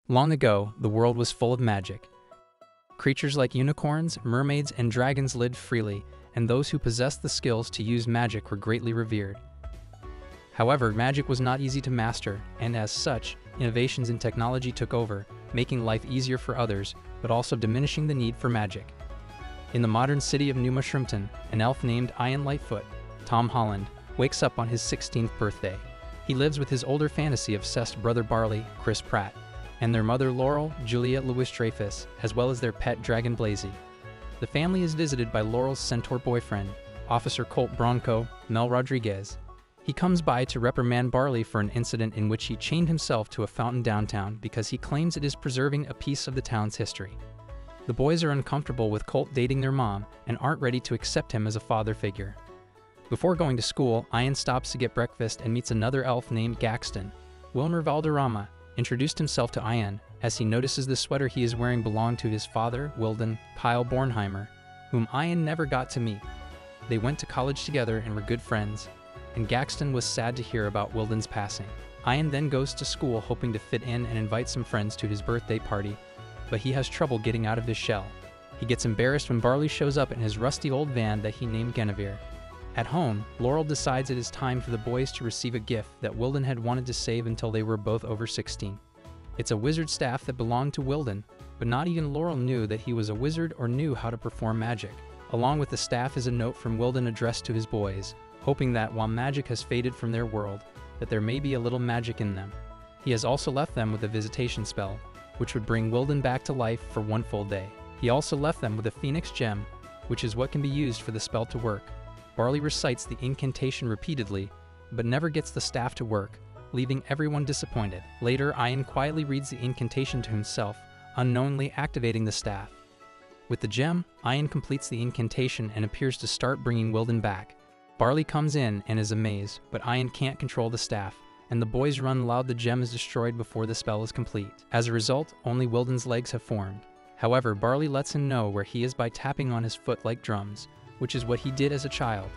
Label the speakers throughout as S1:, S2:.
S1: Long ago, the world was full of magic. Creatures like unicorns, mermaids, and dragons lived freely, and those who possessed the skills to use magic were greatly revered. However, magic was not easy to master, and as such, innovations in technology took over, making life easier for others, but also diminishing the need for magic. In the modern city of New Mushroomton, an elf named Ian Lightfoot, Tom Holland, wakes up on his 16th birthday. He lives with his older fantasy-obsessed brother Barley, Chris Pratt, and their mother Laurel, Juliet Lewis-Dreyfus, as well as their pet dragon Blazy. The family is visited by Laurel's centaur boyfriend, Officer Colt Bronco, Mel Rodriguez. He comes by to reprimand Barley for an incident in which he chained himself to a fountain downtown because he claims it is preserving a piece of the town's history. The boys are uncomfortable with Colt dating their mom and aren't ready to accept him as a father figure. Before going to school, Ian stops to get breakfast and meets another elf named Gaxton. Wilmer Valderrama introduced himself to Ian as he notices the sweater he is wearing belonged to his father, Wilden Kyle Bornheimer, whom Ian never got to meet. They went to college together and were good friends, and Gaxton was sad to hear about Wilden's passing. Ian then goes to school hoping to fit in and invite some friends to his birthday party, but he has trouble getting out of his shell. He gets embarrassed when Barley shows up in his rusty old van that he named Guinevere. At home, Laurel decides it is time for the boys to receive a gift that Wilden had wanted to save until they were both over 16. It's a wizard staff that belonged to Wilden, but not even Laurel knew that he was a wizard or knew how to perform magic. Along with the staff is a note from Wilden addressed to his boys, hoping that while magic has faded from their world, that there may be a little magic in them. He has also left them with a visitation spell, which would bring Wilden back to life for one full day. He also left them with a phoenix gem, which is what can be used for the spell to work. Barley recites the incantation repeatedly, but never gets the staff to work, leaving everyone disappointed. Later, Ian quietly reads the incantation to himself, unknowingly activating the staff. With the gem, Ian completes the incantation and appears to start bringing Wilden back. Barley comes in and is amazed, but Ian can't control the staff, and the boys run loud. The gem is destroyed before the spell is complete. As a result, only Wilden's legs have formed. However, Barley lets him know where he is by tapping on his foot like drums, which is what he did as a child.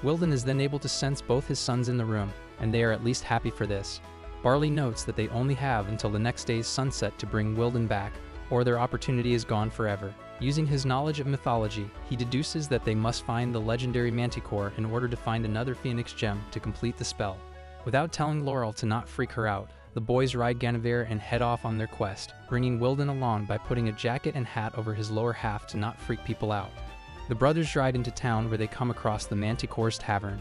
S1: Wilden is then able to sense both his sons in the room, and they are at least happy for this. Barley notes that they only have until the next day's sunset to bring Wilden back, or their opportunity is gone forever. Using his knowledge of mythology, he deduces that they must find the legendary Manticore in order to find another Phoenix gem to complete the spell. Without telling Laurel to not freak her out, the boys ride Guinevere and head off on their quest, bringing Wilden along by putting a jacket and hat over his lower half to not freak people out. The brothers ride into town where they come across the Manticore's Tavern.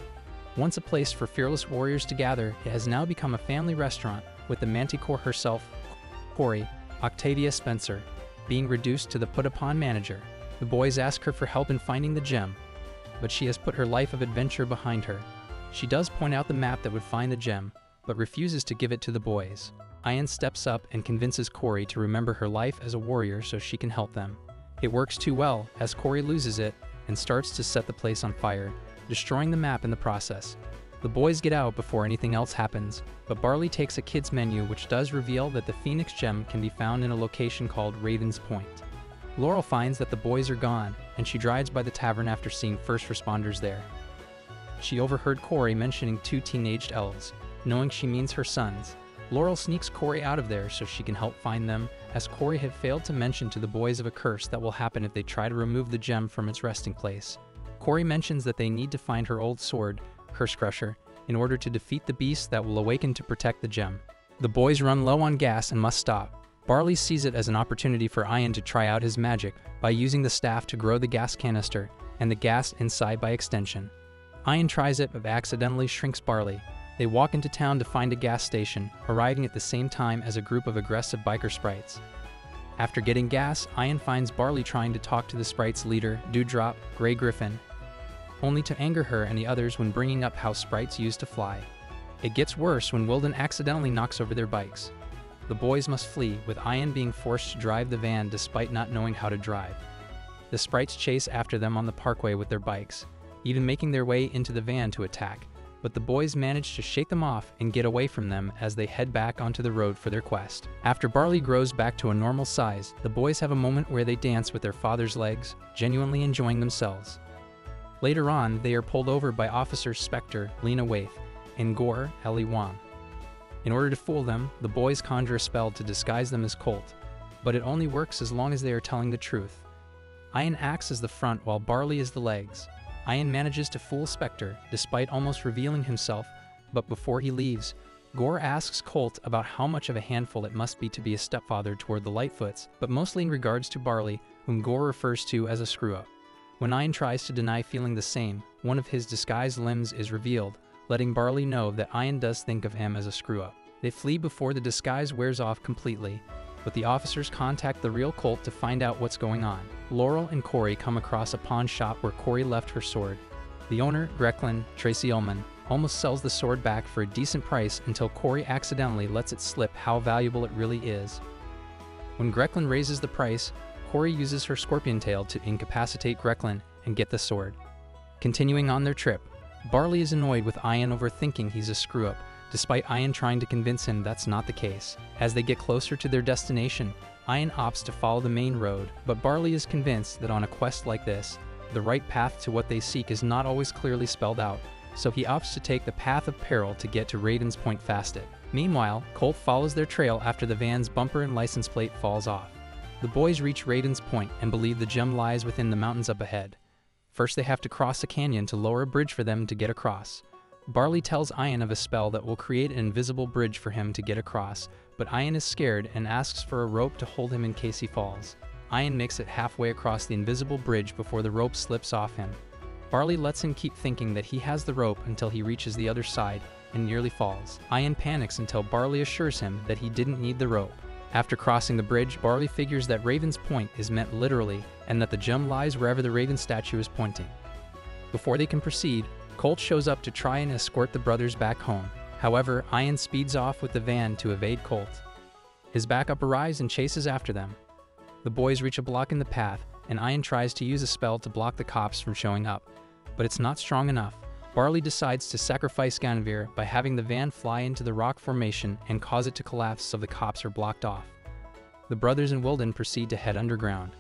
S1: Once a place for fearless warriors to gather, it has now become a family restaurant with the Manticore herself, Corey, Octavia Spencer, being reduced to the put-upon manager. The boys ask her for help in finding the gem, but she has put her life of adventure behind her. She does point out the map that would find the gem, but refuses to give it to the boys. Ian steps up and convinces Corey to remember her life as a warrior so she can help them. It works too well, as Corey loses it and starts to set the place on fire, destroying the map in the process. The boys get out before anything else happens, but Barley takes a kid's menu which does reveal that the Phoenix gem can be found in a location called Raven's Point. Laurel finds that the boys are gone, and she drives by the tavern after seeing first responders there. She overheard Corey mentioning two teenaged elves. Knowing she means her sons, Laurel sneaks Corey out of there so she can help find them, as Corey had failed to mention to the boys of a curse that will happen if they try to remove the gem from its resting place. Corey mentions that they need to find her old sword, Curse Crusher, in order to defeat the beast that will awaken to protect the gem. The boys run low on gas and must stop. Barley sees it as an opportunity for Ian to try out his magic by using the staff to grow the gas canister and the gas inside by extension. Ian tries it but accidentally shrinks Barley. They walk into town to find a gas station, arriving at the same time as a group of aggressive biker sprites. After getting gas, Ian finds Barley trying to talk to the sprites' leader, Dewdrop, Grey Griffin, only to anger her and the others when bringing up how sprites used to fly. It gets worse when Wilden accidentally knocks over their bikes. The boys must flee, with Ian being forced to drive the van despite not knowing how to drive. The sprites chase after them on the parkway with their bikes, even making their way into the van to attack, but the boys manage to shake them off and get away from them as they head back onto the road for their quest. After Barley grows back to a normal size, the boys have a moment where they dance with their father's legs, genuinely enjoying themselves. Later on, they are pulled over by Officer Spectre, Lena Waithe, and Gore, Ellie Wong. In order to fool them, the boys conjure a spell to disguise them as Colt, but it only works as long as they are telling the truth. Ian acts as the front while Barley is the legs. Ian manages to fool Spectre, despite almost revealing himself, but before he leaves, Gore asks Colt about how much of a handful it must be to be a stepfather toward the Lightfoots, but mostly in regards to Barley, whom Gore refers to as a screw-up. When Ian tries to deny feeling the same, one of his disguised limbs is revealed, letting Barley know that Ian does think of him as a screw-up. They flee before the disguise wears off completely, but the officers contact the real Colt to find out what's going on. Laurel and Corey come across a pawn shop where Corey left her sword. The owner, Grecklin, Tracy Ullman, almost sells the sword back for a decent price until Corey accidentally lets it slip how valuable it really is. When Grecklin raises the price, Corey uses her scorpion tail to incapacitate Grecklin and get the sword. Continuing on their trip, Barley is annoyed with Ian over thinking he's a screw-up, despite Ian trying to convince him that's not the case. As they get closer to their destination, Ian opts to follow the main road, but Barley is convinced that on a quest like this, the right path to what they seek is not always clearly spelled out, so he opts to take the path of peril to get to Raiden's Point fasted. Meanwhile, Colt follows their trail after the van's bumper and license plate falls off. The boys reach Raiden's Point and believe the gem lies within the mountains up ahead. First they have to cross a canyon to lower a bridge for them to get across. Barley tells Ian of a spell that will create an invisible bridge for him to get across, but Ian is scared and asks for a rope to hold him in case he falls. Ian makes it halfway across the invisible bridge before the rope slips off him. Barley lets him keep thinking that he has the rope until he reaches the other side and nearly falls. Ian panics until Barley assures him that he didn't need the rope. After crossing the bridge, Barley figures that Raven's Point is meant literally and that the gem lies wherever the Raven statue is pointing. Before they can proceed, Colt shows up to try and escort the brothers back home. However, Ian speeds off with the van to evade Colt. His backup arrives and chases after them. The boys reach a block in the path, and Ian tries to use a spell to block the cops from showing up, but it's not strong enough. Barley decides to sacrifice Ganvir by having the van fly into the rock formation and cause it to collapse so the cops are blocked off. The brothers and Wilden proceed to head underground.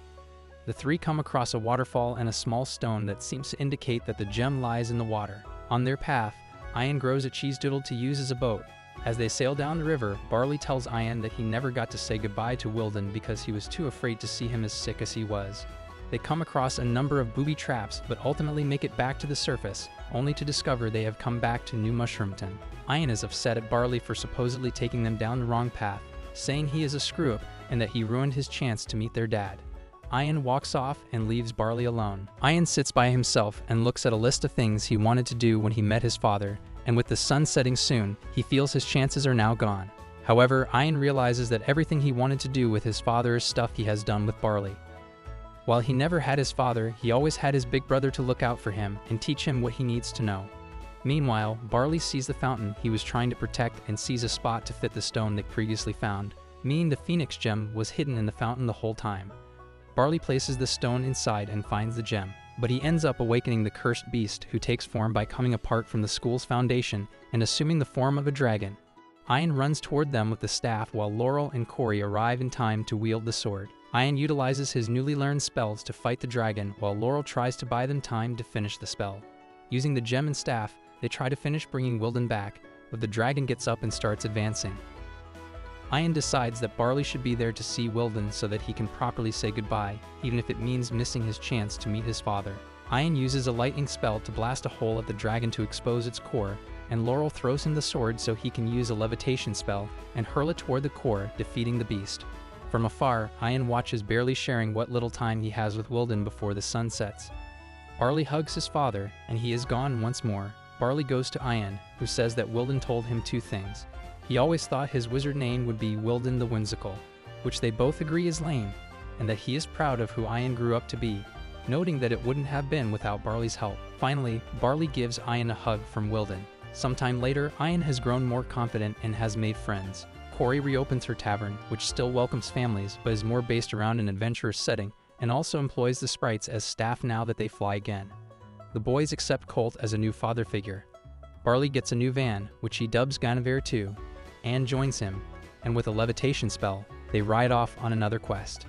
S1: The three come across a waterfall and a small stone that seems to indicate that the gem lies in the water. On their path, Ian grows a cheese doodle to use as a boat. As they sail down the river, Barley tells Ian that he never got to say goodbye to Wilden because he was too afraid to see him as sick as he was. They come across a number of booby traps but ultimately make it back to the surface, only to discover they have come back to New Mushroomton. Ian is upset at Barley for supposedly taking them down the wrong path, saying he is a screw-up and that he ruined his chance to meet their dad. Ian walks off and leaves Barley alone. Ian sits by himself and looks at a list of things he wanted to do when he met his father, and with the sun setting soon, he feels his chances are now gone. However, Ian realizes that everything he wanted to do with his father is stuff he has done with Barley. While he never had his father, he always had his big brother to look out for him and teach him what he needs to know. Meanwhile, Barley sees the fountain he was trying to protect and sees a spot to fit the stone they previously found, meaning the Phoenix gem was hidden in the fountain the whole time. Barley places the stone inside and finds the gem, but he ends up awakening the cursed beast who takes form by coming apart from the school's foundation and assuming the form of a dragon. Ian runs toward them with the staff while Laurel and Corey arrive in time to wield the sword. Ian utilizes his newly learned spells to fight the dragon while Laurel tries to buy them time to finish the spell. Using the gem and staff, they try to finish bringing Wilden back, but the dragon gets up and starts advancing. Ian decides that Barley should be there to see Wilden so that he can properly say goodbye, even if it means missing his chance to meet his father. Ian uses a lightning spell to blast a hole at the dragon to expose its core, and Laurel throws him the sword so he can use a levitation spell and hurl it toward the core, defeating the beast. From afar, Ian watches, barely sharing what little time he has with Wilden before the sun sets. Barley hugs his father, and he is gone once more. Barley goes to Ian, who says that Wilden told him two things. He always thought his wizard name would be Wilden the Whimsical, which they both agree is lame, and that he is proud of who Ian grew up to be, noting that it wouldn't have been without Barley's help. Finally, Barley gives Ian a hug from Wilden. Sometime later, Ian has grown more confident and has made friends. Corey reopens her tavern, which still welcomes families but is more based around an adventurous setting, and also employs the sprites as staff now that they fly again. The boys accept Colt as a new father figure. Barley gets a new van, which he dubs Ganvir 2. Anne joins him, and with a levitation spell, they ride off on another quest.